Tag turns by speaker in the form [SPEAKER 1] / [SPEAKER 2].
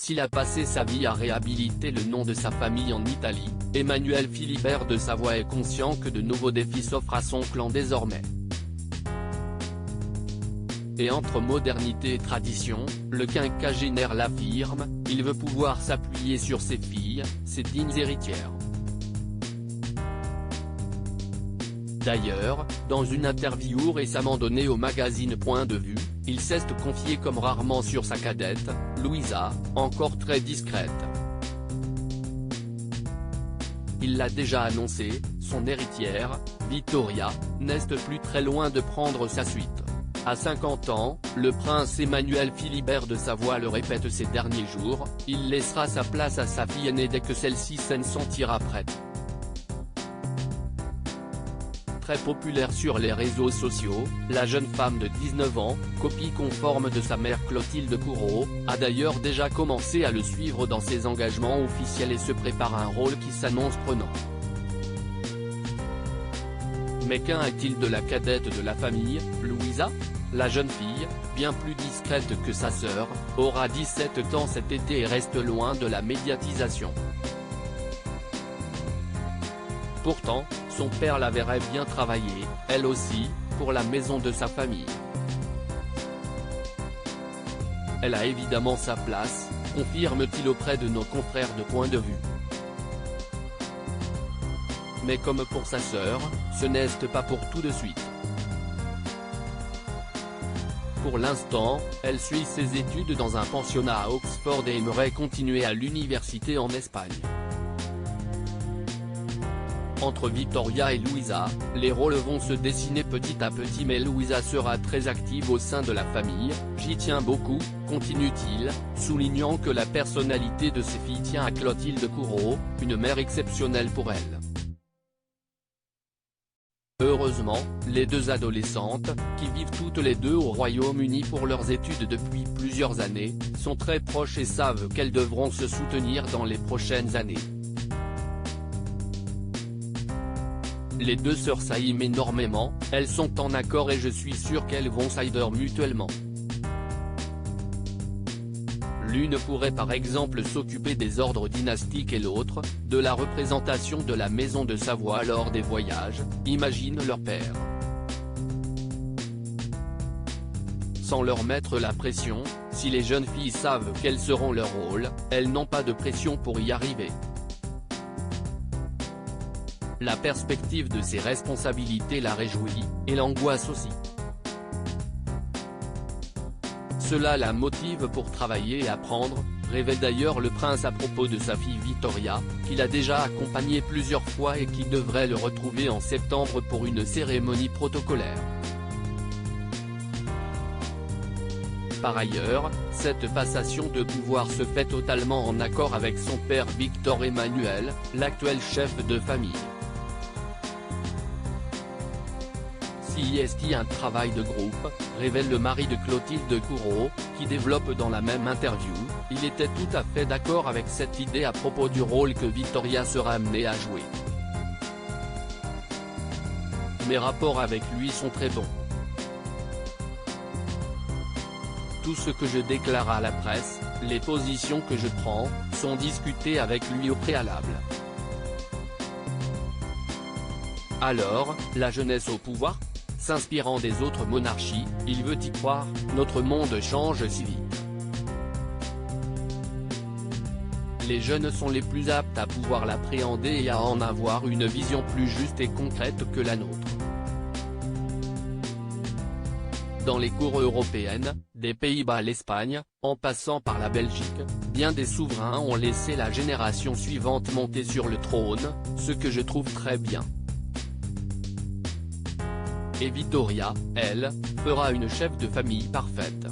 [SPEAKER 1] S'il a passé sa vie à réhabiliter le nom de sa famille en Italie, Emmanuel Philibert de Savoie est conscient que de nouveaux défis s'offrent à son clan désormais. Et entre modernité et tradition, le quinquagénaire l'affirme, il veut pouvoir s'appuyer sur ses filles, ses dignes héritières. D'ailleurs, dans une interview récemment donnée au magazine Point de Vue, il s'est confié comme rarement sur sa cadette, Louisa, encore très discrète. Il l'a déjà annoncé, son héritière, Vittoria, n'est plus très loin de prendre sa suite. À 50 ans, le prince Emmanuel Philibert de Savoie le répète ces derniers jours, il laissera sa place à sa fille aînée dès que celle-ci se sentira prête. Très populaire sur les réseaux sociaux, la jeune femme de 19 ans, copie conforme de sa mère Clotilde Courreau, a d'ailleurs déjà commencé à le suivre dans ses engagements officiels et se prépare à un rôle qui s'annonce prenant. Mais qu'en est-il de la cadette de la famille, Louisa? La jeune fille, bien plus discrète que sa sœur, aura 17 ans cet été et reste loin de la médiatisation. Pourtant, son père la verrait bien travailler, elle aussi, pour la maison de sa famille. Elle a évidemment sa place, confirme-t-il auprès de nos confrères de Point de Vue. Mais comme pour sa sœur, ce n'est pas pour tout de suite. Pour l'instant, elle suit ses études dans un pensionnat à Oxford et aimerait continuer à l'université en Espagne. Entre Vittoria et Louisa, les rôles vont se dessiner petit à petit mais Louisa sera très active au sein de la famille, j'y tiens beaucoup, continue-t-il, soulignant que la personnalité de ses filles tient à Clotilde Courreau, une mère exceptionnelle pour elle. Heureusement, les deux adolescentes, qui vivent toutes les deux au Royaume-Uni pour leurs études depuis plusieurs années, sont très proches et savent qu'elles devront se soutenir dans les prochaines années. Les deux sœurs s'aiment énormément, elles sont en accord et je suis sûr qu'elles vont s'aider mutuellement. L'une pourrait par exemple s'occuper des ordres dynastiques et l'autre, de la représentation de la maison de Savoie lors des voyages, imagine leur père. Sans leur mettre la pression, si les jeunes filles savent quels seront leurs rôles, elles n'ont pas de pression pour y arriver. La perspective de ces responsabilités la réjouit, et l'angoisse aussi. Cela la motive pour travailler et apprendre, révèle d'ailleurs le prince à propos de sa fille Vittoria, qu'il a déjà accompagnée plusieurs fois et qui devrait le retrouver en septembre pour une cérémonie protocolaire. Par ailleurs, cette passation de pouvoir se fait totalement en accord avec son père Victor Emmanuel, l'actuel chef de famille. Si est un travail de groupe, révèle le mari de Clotilde Courreau, qui développe dans la même interview, il était tout à fait d'accord avec cette idée à propos du rôle que Vittoria sera amenée à jouer. Mes rapports avec lui sont très bons. Tout ce que je déclare à la presse, les positions que je prends, sont discutées avec lui au préalable. Alors, la jeunesse au pouvoir ? S'inspirant des autres monarchies, il veut y croire, notre monde change si vite. Les jeunes sont les plus aptes à pouvoir l'appréhender et à en avoir une vision plus juste et concrète que la nôtre. Dans les cours européennes, des Pays-Bas à l'Espagne, en passant par la Belgique, bien des souverains ont laissé la génération suivante monter sur le trône, ce que je trouve très bien. Et Vittoria, elle, fera une chef de famille parfaite.